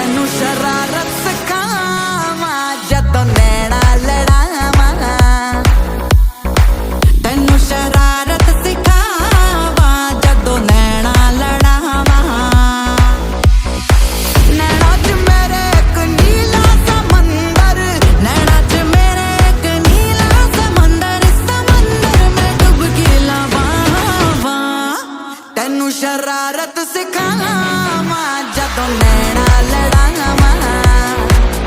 ਤੈਨੂੰ ਸ਼ਰਾਰਤ ਸਿਖਾਵਾਂ ਜਦੋਂ ਨੈਣਾ ਲੜਾਵਾਂ, ਤੈਨੂੰ ਸ਼ਰਾਰਤ ਸਿਖਾਵਾਂ ਜਦੋਂ ਨੈਣਾ ਲੜਾਵਾਂ। ਨੈਣਾ ਚ ਮੇਰੇ ਇੱਕ ਨੀਲਾ ਸਮੁੰਦਰ, ਨੈਣਾ ਚ ਮੇਰੇ ਇੱਕ ਨੀਲਾ ਸਮੁੰਦਰ, ਸਮੁੰਦਰ ਮੈਂ ਡੁੱਬ ਕੇ ਲਾਵਾਂ, ਤੈਨੂੰ ਸ਼ਰਾਰਤ ਸਿਖਾ